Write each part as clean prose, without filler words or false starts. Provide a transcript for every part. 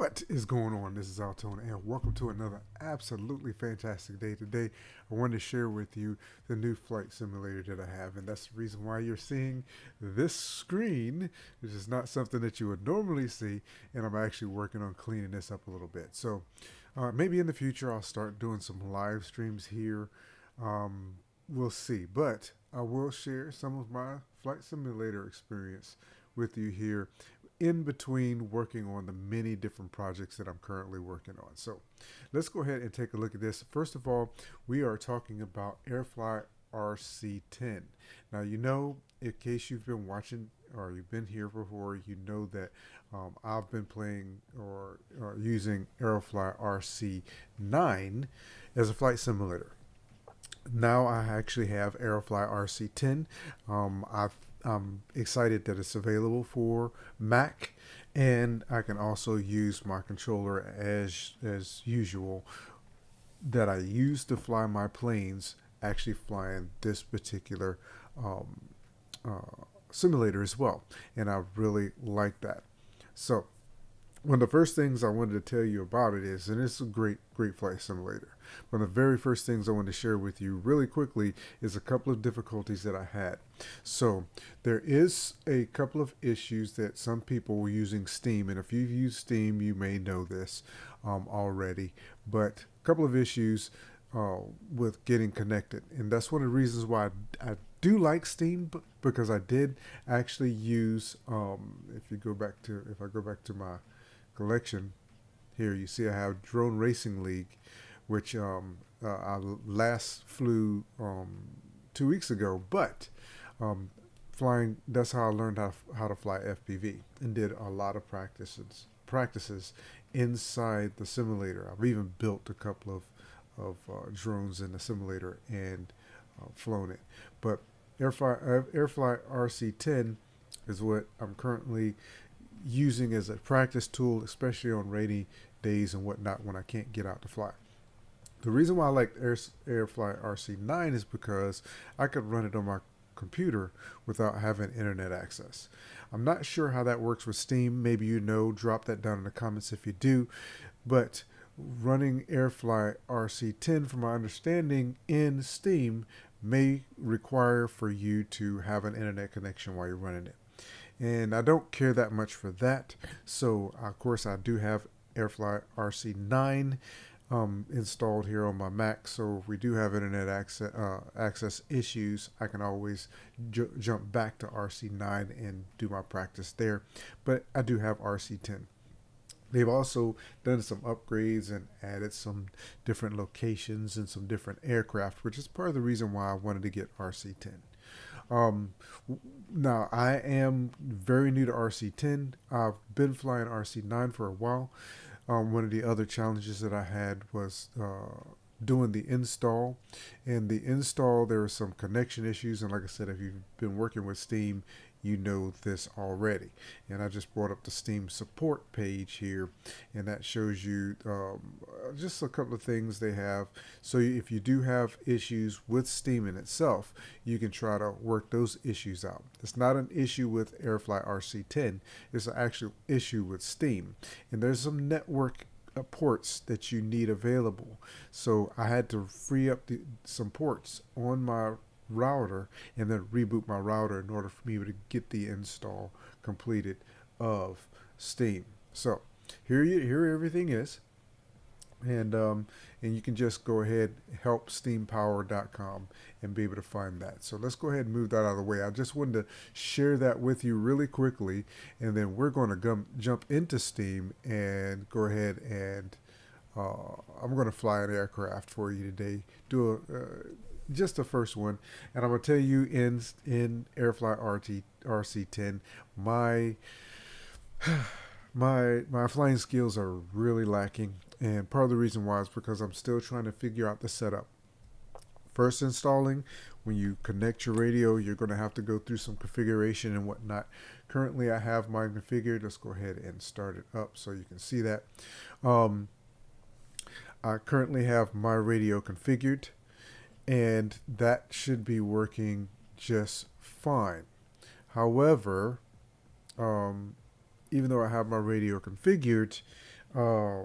What is going on? This is Altona, and welcome to another absolutely fantastic day. Today, I wanted to share with you the new flight simulator that I have, and that's the reason why you're seeing this screen, which is not something that you would normally see. And I'm actually working on cleaning this up a little bit. So, maybe in the future, I'll start doing some live streams here. Um, we'll see, but I will share some of my flight simulator experience with you here in between working on the many different projects that I'm currently working on. So let's go ahead and take a look at this. First of all, we are talking about Aerofly RC10. Now, in case you've been watching or you've been here before, you know that I've been playing or using Aerofly RC9 as a flight simulator. Now I actually have Aerofly RC10. I'm excited that it's available for Mac, and I can also use my controller as usual that I use to fly my planes. Actually, flying this particular um, simulator as well, and I really like that. So one of the first things I wanted to tell you about it is, and it's a great flight simulator. One of the very first things I want to share with you really quickly is a couple of difficulties that I had. So there is a couple of issues that some people were using Steam, and if you've used Steam, you may know this already. But a couple of issues uh, with getting connected, and that's one of the reasons why I do like Steam, because I did actually use. If I go back to my collection here, you see I have Drone Racing League, which I last flew 2 weeks ago, but um, flying, that's how I learned how to fly FPV, and did a lot of practices inside the simulator. I've even built a couple of drones in the simulator and flown it. But Airfly RC10 is what I'm currently using as a practice tool, especially on rainy days and whatnot when I can't get out to fly. The reason why I like Aerofly RC9 is because I could run it on my computer without having internet access. I'm not sure how that works with Steam. Maybe drop that down in the comments if you do. But running Airfly RC10, from my understanding, in Steam may require for you to have an internet connection while you're running it. And I don't care that much for that. So, of course, I do have Airfly RC9 installed here on my Mac. So if we do have internet access issues, I can always jump back to RC9 and do my practice there. But I do have RC10. They've also done some upgrades and added some different locations and some different aircraft, which is part of the reason why I wanted to get RC10. Um, Now, I am very new to RC10. I've been flying RC9 for a while. One of the other challenges that I had was doing the install. And the install, there were some connection issues. And like I said, if you've been working with Steam, you know this already. And I just brought up the Steam support page here, and that shows you just a couple of things they have. So if you do have issues with Steam in itself, you can try to work those issues out. It's not an issue with Airfly RC10, it's an actual issue with Steam. And there's some network ports that you need available. So I had to free up some ports on my router and then reboot my router in order for me to get the install completed of Steam. So here everything is, and you can just go ahead, helpsteampower.com, and be able to find that. So let's go ahead and move that out of the way. I just wanted to share that with you really quickly, and then we're going to jump into Steam and go ahead and I'm going to fly an aircraft for you today. Do just the first one, and I'm gonna tell you in Airfly RC10, my my flying skills are really lacking, and part of the reason why is because I'm still trying to figure out the setup. First installing, when you connect your radio, you're going to have to go through some configuration and whatnot. Currently, I have mine configured. Let's go ahead and start it up so you can see that. I currently have my radio configured, and that should be working just fine. However, even though I have my radio configured, Uh,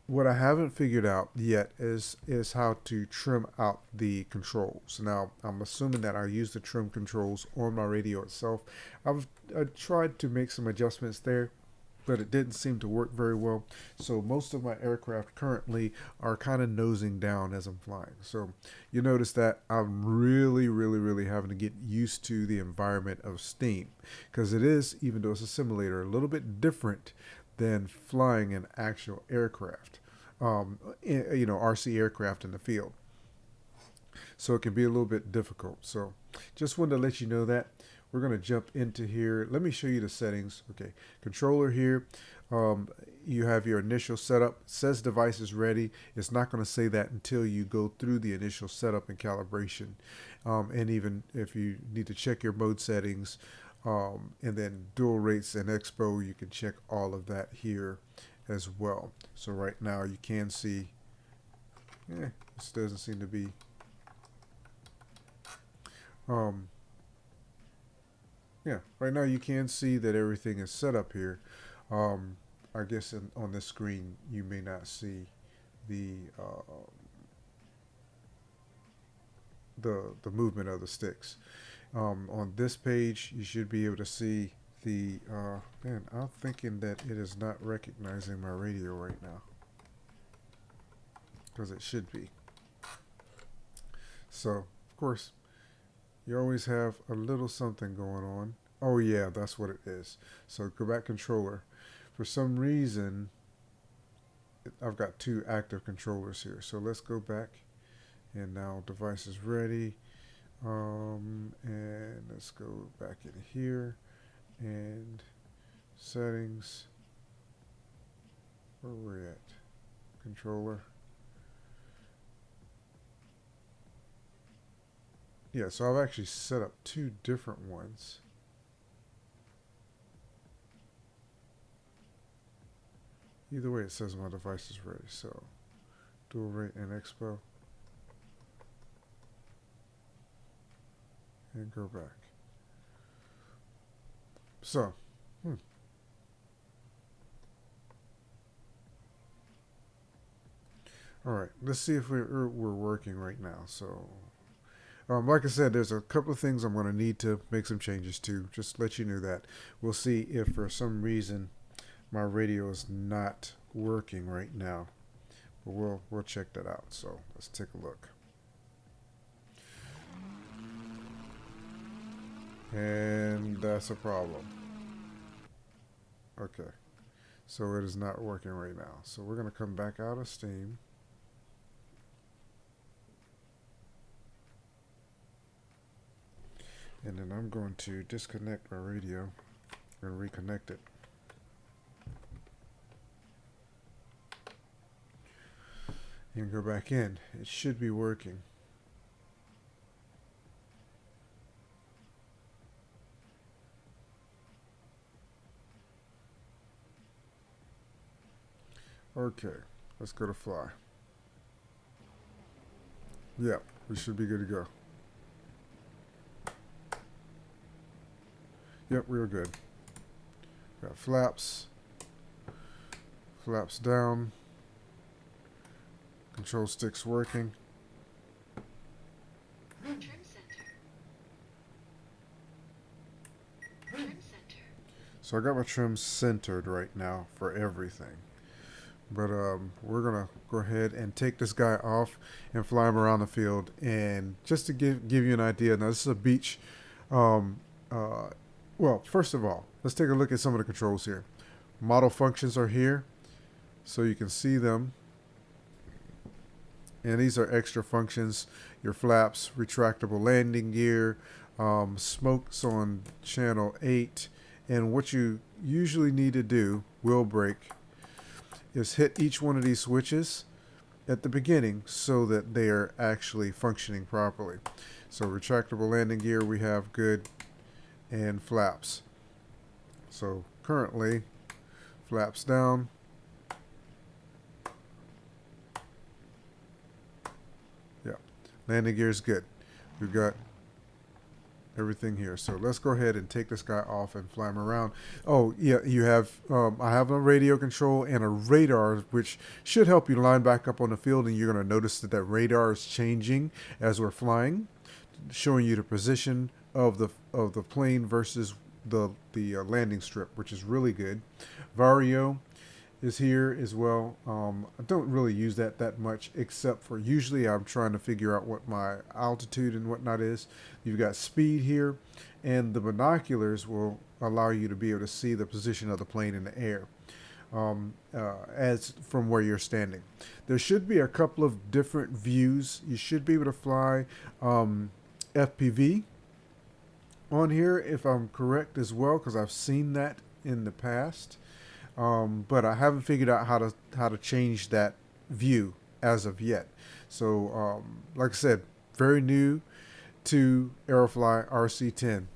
what I haven't figured out yet is how to trim out the controls. Now I'm assuming that I use the trim controls on my radio itself. I tried to make some adjustments there, but it didn't seem to work very well. So most of my aircraft currently are kind of nosing down as I'm flying. So you notice that I'm really having to get used to the environment of steam, because it is, even though it's a simulator, a little bit different than flying an actual aircraft, RC aircraft in the field. So it can be a little bit difficult. So just wanted to let you know that. We're going to jump into here. Let me show you the settings. Okay, controller here. You have your initial setup. It says device is ready. It's not going to say that until you go through the initial setup and calibration. And even if you need to check your mode settings, and then dual rates and expo, you can check all of that here as well. So right now you can see, this doesn't seem to be, right now you can see that everything is set up here. I guess on this screen you may not see the the movement of the sticks. On this page you should be able to see the man, I'm thinking that it is not recognizing my radio right now, because it should be. So of course you always have a little something going on. Oh yeah, that's what it is. So go back controller. For some reason, I've got two active controllers here. So let's go back, and now device is ready. And let's go back in here and settings. Where we're at? Controller. Yeah, so I've actually set up two different ones. Either way, it says my device is ready. So dual rate and expo, and go back. So all right, let's see if we're working right now. So like I said, there's a couple of things I'm going to need to make some changes to. Just let you know that. We'll see if for some reason my radio is not working right now, but we'll check that out. So let's take a look. And that's a problem. Okay, so it is not working right now. So we're going to come back out of Steam. And then I'm going to disconnect my radio and reconnect it. And go back in. It should be working. Okay, let's go to fly. Yep, we should be good to go. Yep, we're good. Got flaps. Flaps down. Control stick's working. Trim center. Trim center. So I got my trim centered right now for everything. But we're going to go ahead and take this guy off and fly him around the field. And just to give you an idea, now this is a beach. Well, first of all, let's take a look at some of the controls here. Model functions are here, so you can see them. And these are extra functions. Your flaps, retractable landing gear, smokes on channel 8. And what you usually need to do, wheel brake, is hit each one of these switches at the beginning so that they are actually functioning properly. So retractable landing gear we have good, and flaps. So currently, flaps down. Yeah, landing gear is good. We've got everything here. So let's go ahead and take this guy off and fly him around. Oh yeah, you have I have a radio control and a radar, which should help you line back up on the field, and you're going to notice that that radar is changing as we're flying, showing you the position of the plane versus the landing strip, which is really good. Vario is here as well. I don't really use that much, except for usually I'm trying to figure out what my altitude and whatnot is. You've got speed here, and the binoculars will allow you to be able to see the position of the plane in the air as from where you're standing. There should be a couple of different views. You should be able to fly FPV on here, if I'm correct as well, because I've seen that in the past. But I haven't figured out how to change that view as of yet. So, like I said, very new to Aerofly RC10,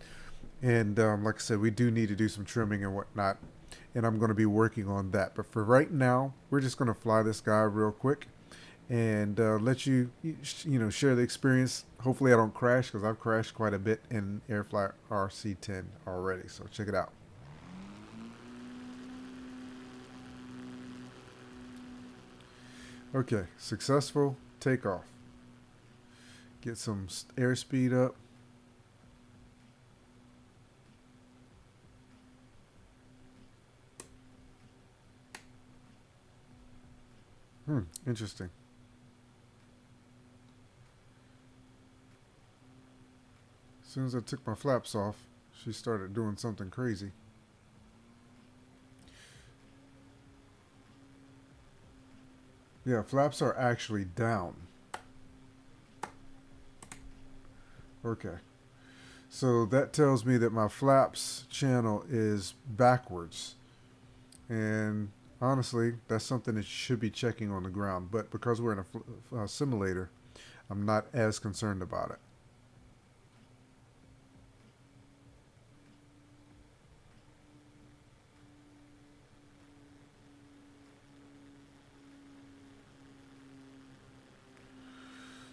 and like I said, we do need to do some trimming and whatnot, and I'm going to be working on that. But for right now, we're just going to fly this guy real quick and let you share the experience. Hopefully, I don't crash, because I've crashed quite a bit in Aerofly RC10 already. So check it out. Okay, successful takeoff. Get some airspeed up. Interesting. As soon as I took my flaps off, she started doing something crazy. Yeah, flaps are actually down. Okay. So that tells me that my flaps channel is backwards. And honestly, that's something that you should be checking on the ground. But because we're in a simulator, I'm not as concerned about it.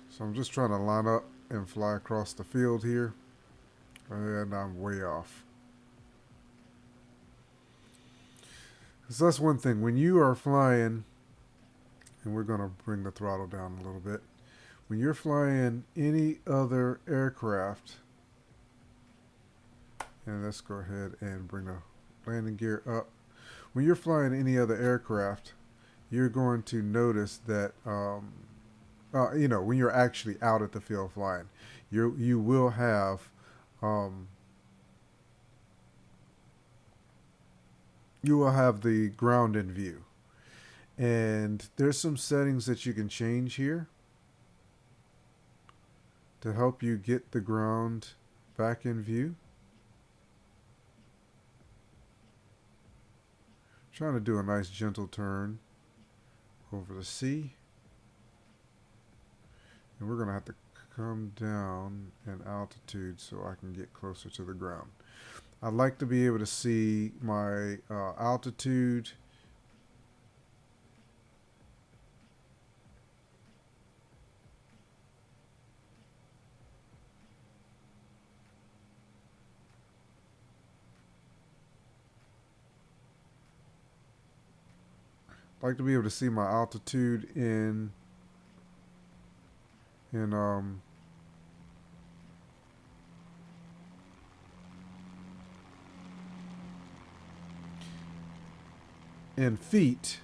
So I'm just trying to line up and fly across the field here. And I'm way off. So that's one thing. When you are flying, and we're going to bring the throttle down a little bit. When you're flying any other aircraft, and let's go ahead and bring the landing gear up. When you're flying any other aircraft, you're going to notice that when you're actually out at the field flying, you will have the ground in view, and there's some settings that you can change here to help you get the ground back in view. Trying to do a nice gentle turn over the sea. And we're going to have to come down in altitude so I can get closer to the ground. I'd like to be able to see my altitude. I'd like to be able to see my altitude in feet.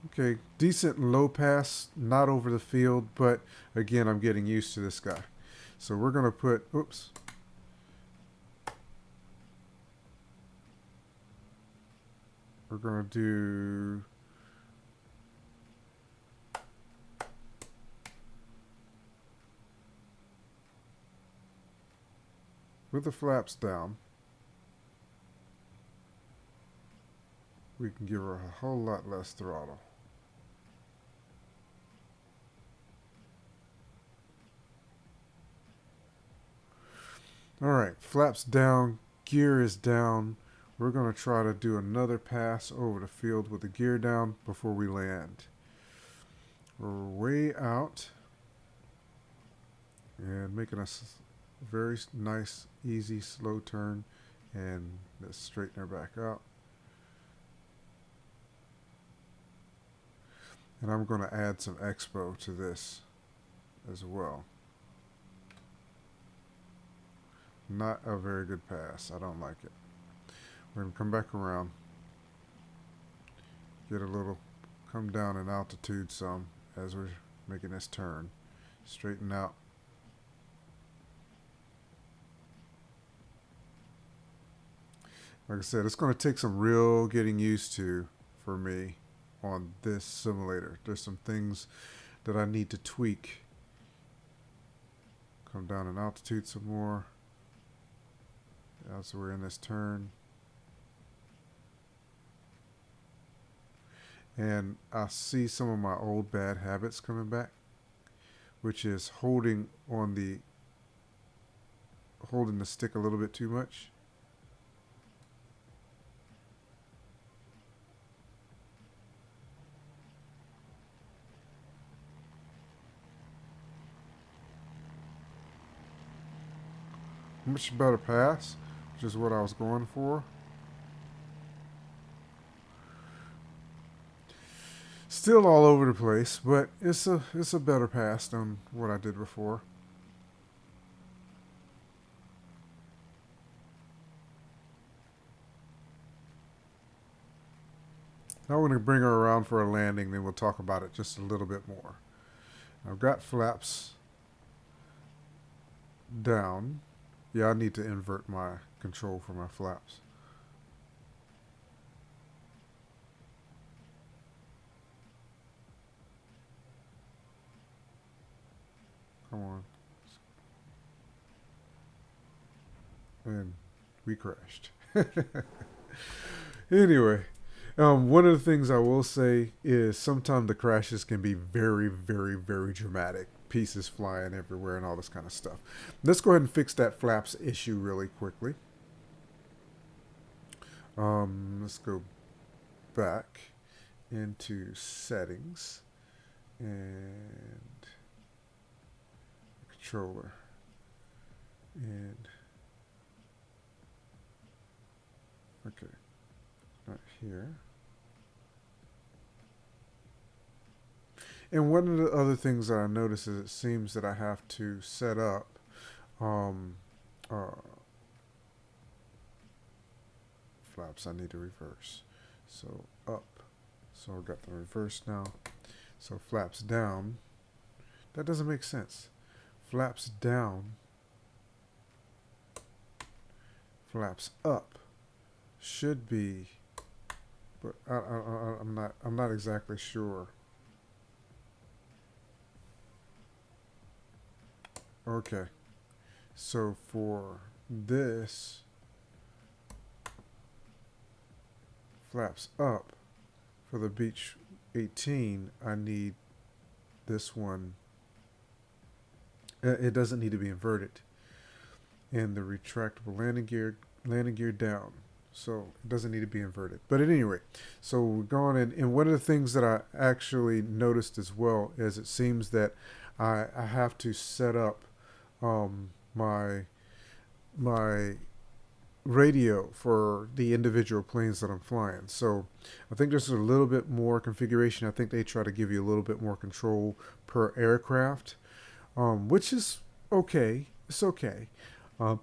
Okay, decent low pass, not over the field, but again, I'm getting used to this guy. So we're going to put, oops. We're going to do with the flaps down. We can give her a whole lot less throttle. All right, flaps down, gear is down. We're going to try to do another pass over the field with the gear down before we land. We're way out and making us very nice, easy, slow turn, and let's straighten her back out. And I'm going to add some expo to this as well. Not a very good pass. I don't like it. We're going to come back around. Get a little, come down in altitude some as we're making this turn. Straighten out. Like I said, it's going to take some real getting used to for me on this simulator. There's some things that I need to tweak. Come down in altitude some more. So we're in this turn. And I see some of my old bad habits coming back, which is holding the stick a little bit too much. Much better pass, which is what I was going for. Still all over the place, but it's a better pass than what I did before. Now we're going to bring her around for a landing, then we'll talk about it just a little bit more. I've got flaps down. Yeah, I need to invert my control for my flaps. Come on. And we crashed. Anyway, one of the things I will say is sometimes the crashes can be very, very, very dramatic. Pieces flying everywhere and all this kind of stuff. Let's go ahead and fix that flaps issue really quickly. Let's go back into settings and controller and okay, not here. And one of the other things that I notice is it seems that I have to set up flaps. I need to reverse. So up. So I've got the reverse now. So flaps down. That doesn't make sense. Flaps down. Flaps up should be, but I'm not exactly sure. Okay, so for this, flaps up, for the Beach 18, I need this one. It doesn't need to be inverted. And the retractable landing gear down. So it doesn't need to be inverted. But at any rate, so we're going in. And one of the things that I actually noticed as well is it seems that I have to set up my radio for the individual planes that I'm flying. So I think there's a little bit more configuration. I think they try to give you a little bit more control per aircraft, which is okay. It's okay. I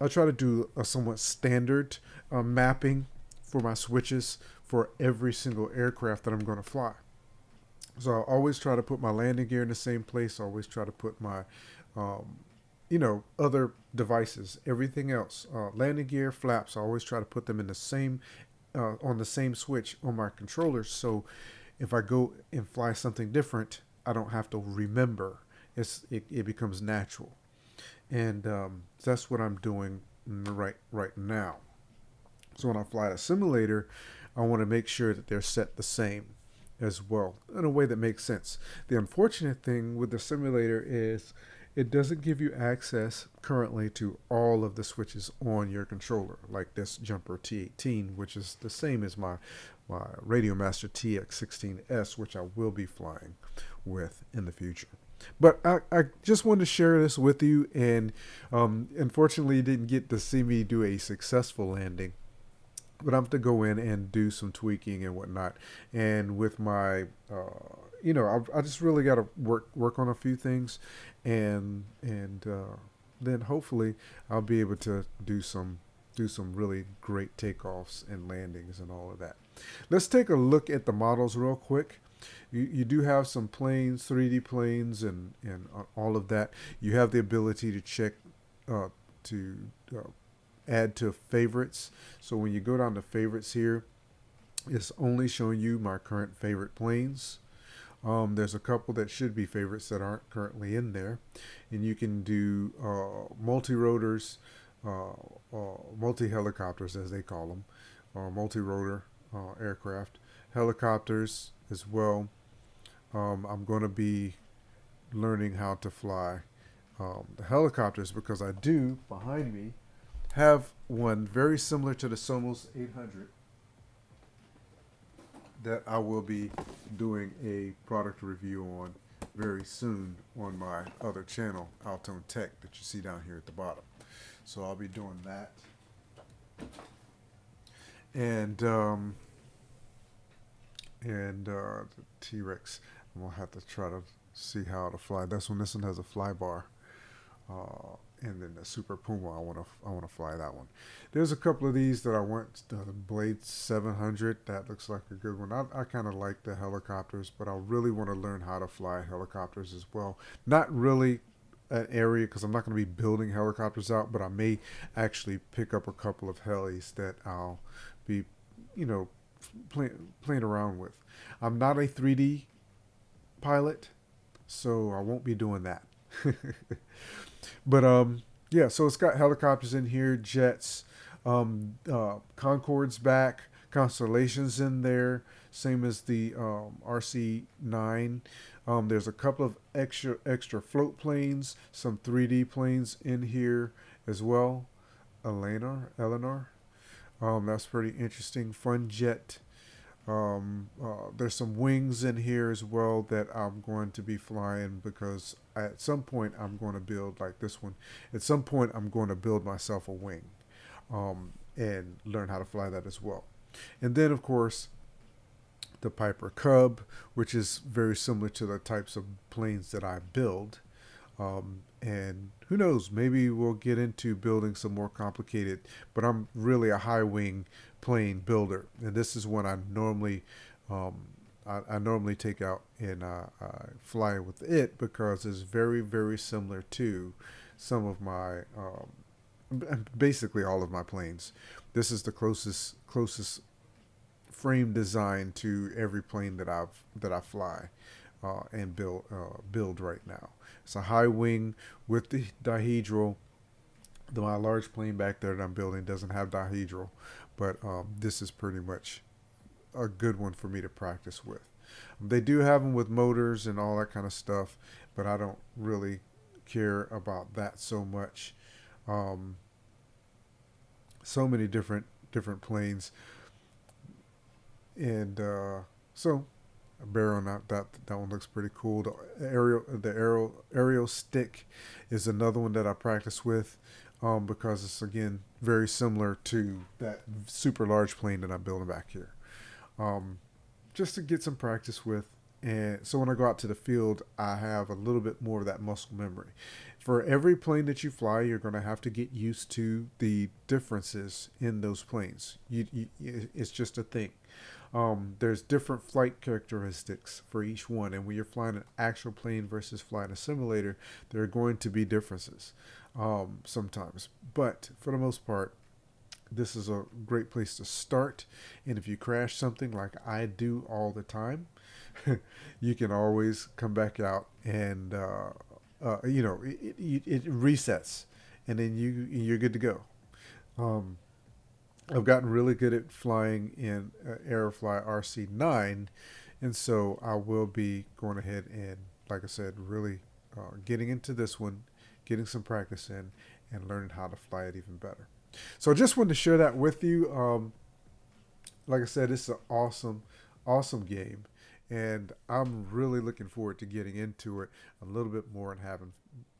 try to do a somewhat standard mapping for my switches for every single aircraft that I'm going to fly. So I always try to put my landing gear in the same place. I always try to put my other devices, everything else, landing gear, flaps. I always try to put them in the same, on the same switch on my controller. So if I go and fly something different, I don't have to remember. It becomes natural, and that's what I'm doing right now. So when I fly a simulator, I want to make sure that they're set the same as well in a way that makes sense. The unfortunate thing with the simulator is it doesn't give you access currently to all of the switches on your controller, like this Jumper T18, which is the same as my Radio Master TX16S, which I will be flying with in the future. But I just wanted to share this with you, and unfortunately, you didn't get to see me do a successful landing. But I'm to go in and do some tweaking and whatnot. And with my, I just really got to work on a few things, and then hopefully I'll be able to do some really great takeoffs and landings and all of that. Let's take a look at the models real quick. You do have some planes, 3D planes, and all of that. You have the ability to check to add to favorites. So when you go down to favorites here, it's only showing you my current favorite planes. There's a couple that should be favorites that aren't currently in there. And you can do multi-rotors, multi-helicopters as they call them, multi-rotor aircraft, helicopters as well. I'm going to be learning how to fly the helicopters because I do, behind me, have one very similar to the Somos 800 that I will be doing a product review on very soon on my other channel, Altone Tech, that you see down here at the bottom. So I'll be doing that. And the T-Rex, I'm gonna have to try to see how to fly. This one has a fly bar. And then the Super Puma, I wanna fly that one. There's a couple of these that I want. The Blade 700, that looks like a good one. I kind of like the helicopters, but I really want to learn how to fly helicopters as well. Not really an area because I'm not going to be building helicopters out, but I may actually pick up a couple of helis that I'll be, playing around with. I'm not a 3D pilot, so I won't be doing that. But yeah, so it's got helicopters in here, jets, Concorde's back, Constellations in there, same as the RC9. There's a couple of extra float planes, some 3D planes in here as well. Eleanor. That's pretty interesting. Fun jet. There's some wings in here as well that I'm going to be flying because at some point I'm going to build like this one. At some point I'm going to build myself a wing and learn how to fly that as well. And then of course the Piper Cub, which is very similar to the types of planes that I build. And who knows, maybe we'll get into building some more complicated, but I'm really a high wing plane builder, and this is one I normally take out and fly with it because it's very, very similar to some of my basically all of my planes. This is the closest frame design to every plane that I fly and build right now. It's a high wing with the dihedral. My large plane back there that I'm building doesn't have dihedral, but this is pretty much a good one for me to practice with. They do have them with motors and all that kind of stuff, but I don't really care about that so much. So many different planes, and so a barrel, not that one looks pretty cool. The aerial stick is another one that I practice with because it's again very similar to that super large plane that I'm building back here. Just to get some practice with, and so when I go out to the field, I have a little bit more of that muscle memory. For every plane that you fly, you're going to have to get used to the differences in those planes. It's just a thing. There's different flight characteristics for each one, and when you're flying an actual plane versus flying a simulator, there are going to be differences sometimes. But for the most part, this is a great place to start. And if you crash something like I do all the time, you can always come back out and it resets, and then you're good to go. I've gotten really good at flying in Aerofly RC9, and so I will be going ahead and, like I said, really getting into this one, getting some practice in, and learning how to fly it even better. So I just wanted to share that with you. Like I said, it's an awesome game, And I'm really looking forward to getting into it a little bit more and having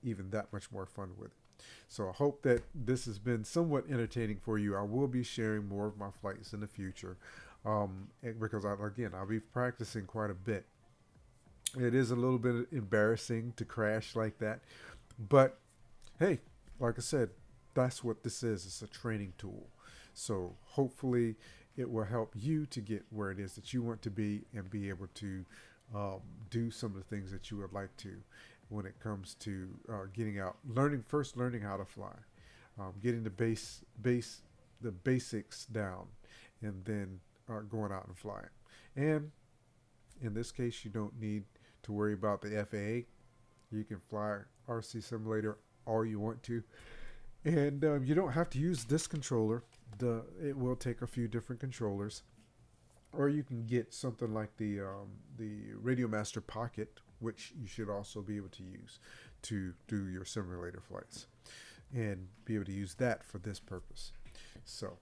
even that much more fun with it. So I hope that this has been somewhat entertaining for you. I will be sharing more of my flights in the future, because I'll be practicing quite a bit. It is a little bit embarrassing to crash like that, but hey, like I said, that's what this is. It's a training tool. So hopefully it will help you to get where it is that you want to be and be able to um, do some of the things that you would like to when it comes to getting out, learning how to fly, getting the basics down, and then going out and flying. And in this case, you don't need to worry about the FAA. You can fly RC Simulator all you want to, and you don't have to use this controller. It will take a few different controllers, or you can get something like the Radio Master Pocket, which you should also be able to use to do your simulator flights, and be able to use that for this purpose. So,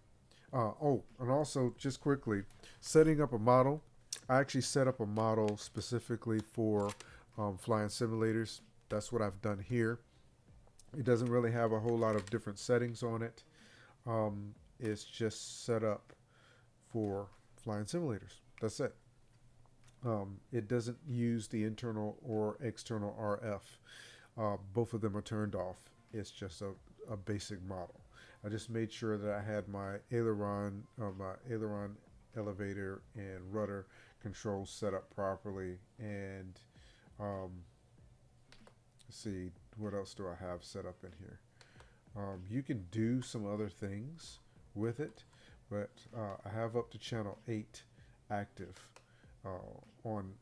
and also just quickly, setting up a model. I actually set up a model specifically for flying simulators. That's what I've done here. It doesn't really have a whole lot of different settings on it. It's just set up for flying simulators. That's it. It doesn't use the internal or external RF. Both of them are turned off. It's just a basic model. I just made sure that I had my aileron elevator and rudder controls set up properly. And let's see, what else do I have set up in here? You can do some other things with it, but I have up to channel 8 active on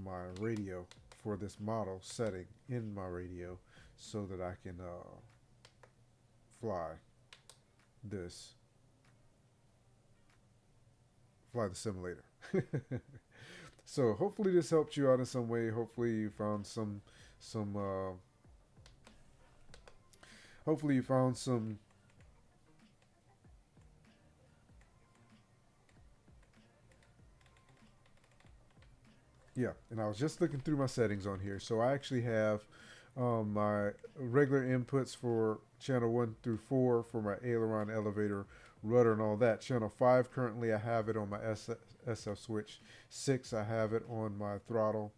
my radio for this model setting in my radio, so that I can fly this fly the simulator. So hopefully this helped you out in some way. Hopefully you found some hopefully you found some yeah. And I was just looking through my settings on here, so I actually have my regular inputs for channel 1 through 4 for my aileron, elevator, rudder, and all that. Channel 5 currently I have it on my SF switch. 6 I have it on my throttle.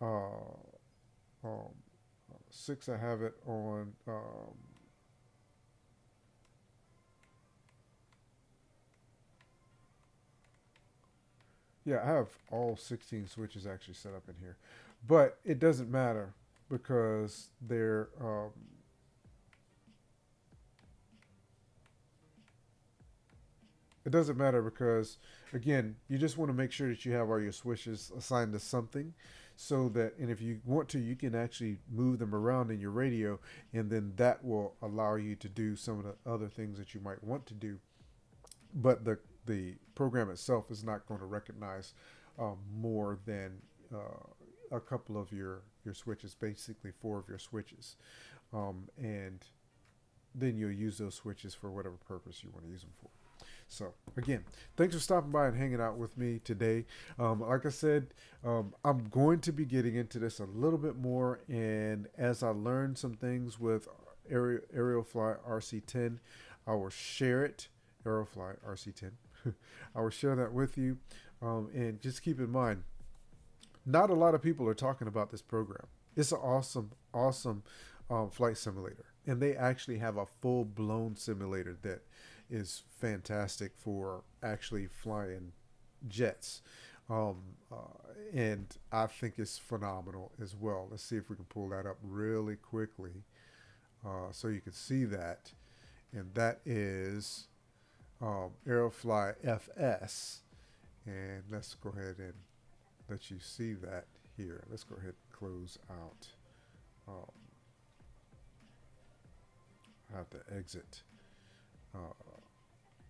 Uh, um, 6 I have it on. Yeah, I have all 16 switches actually set up in here, but it doesn't matter because they're it doesn't matter because, again, you just want to make sure that you have all your switches assigned to something, so that, and if you want to, you can actually move them around in your radio, and then that will allow you to do some of the other things that you might want to do. But the program itself is not going to recognize more than a couple of your switches, basically 4 of your switches, and then you'll use those switches for whatever purpose you want to use them for. So again, thanks for stopping by and hanging out with me today. Like I said, I'm going to be getting into this a little bit more, and as I learn some things with Aerofly RC10, I will share it. Aerofly RC10. I will share that with you, and just keep in mind, not a lot of people are talking about this program. It's an awesome flight simulator, and they actually have a full-blown simulator that is fantastic for actually flying jets. Um, uh, and I think it's phenomenal as well. Let's see if we can pull that up really quickly, so you can see that. And that is Aerofly FS. And let's go ahead and let you see that here. Let's go ahead and close out. Um, I have to exit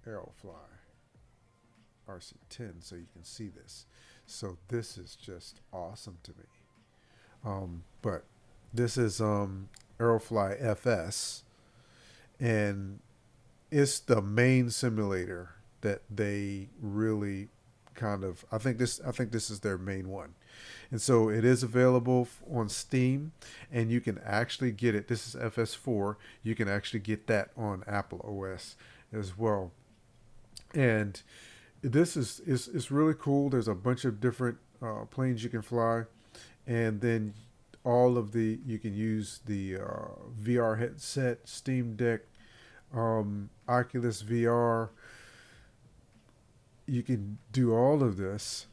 Aerofly RC10 so you can see this. So this is just awesome to me. But this is Aerofly FS, and it's the main simulator that they really kind of, I think this is their main one. And so it is available on Steam, and you can actually get it. This is FS4. You can actually get that on Apple OS as well. And this is really cool. There's a bunch of different planes you can fly, and then all of the you can use the VR headset, Steam Deck, Oculus VR. You can do all of this.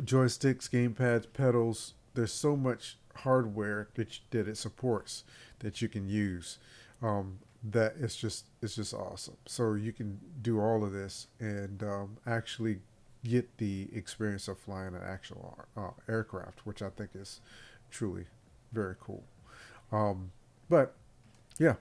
Joysticks, gamepads, pedals. There's so much hardware that it supports that you can use. That it's just awesome. So you can do all of this and actually get the experience of flying an actual aircraft, which I think is truly very cool. But yeah,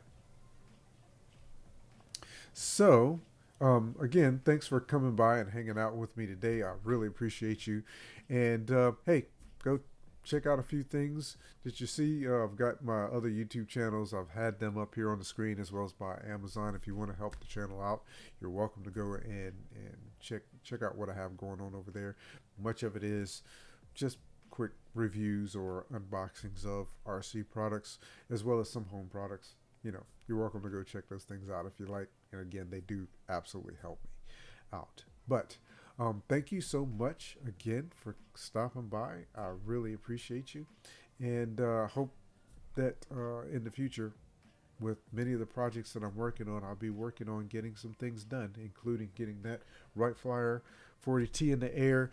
so, again, thanks for coming by and hanging out with me today. I really appreciate you. And hey, go check out a few things that you see. I've got my other YouTube channels. I've had them up here on the screen as well as by Amazon. If you want to help the channel out, you're welcome to go and check out what I have going on over there. Much of it is just quick reviews or unboxings of RC products as well as some home products. You know, you're welcome to go check those things out if you like. And again, they do absolutely help me out. But thank you so much again for stopping by. I really appreciate you. And hope that in the future, with many of the projects that I'm working on, I'll be working on getting some things done, including getting that Wright Flyer 40T in the air,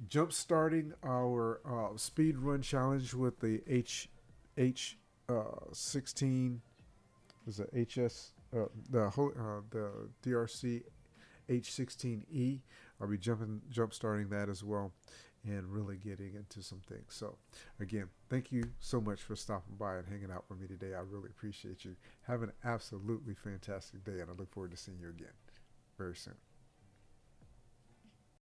jump starting our speed run challenge with the H16, is it HS, the DRC H16E. I'll be jump starting that as well and really getting into some things. So again, thank you so much for stopping by and hanging out with me today. I really appreciate you. Have an absolutely fantastic day, and I look forward to seeing you again very soon.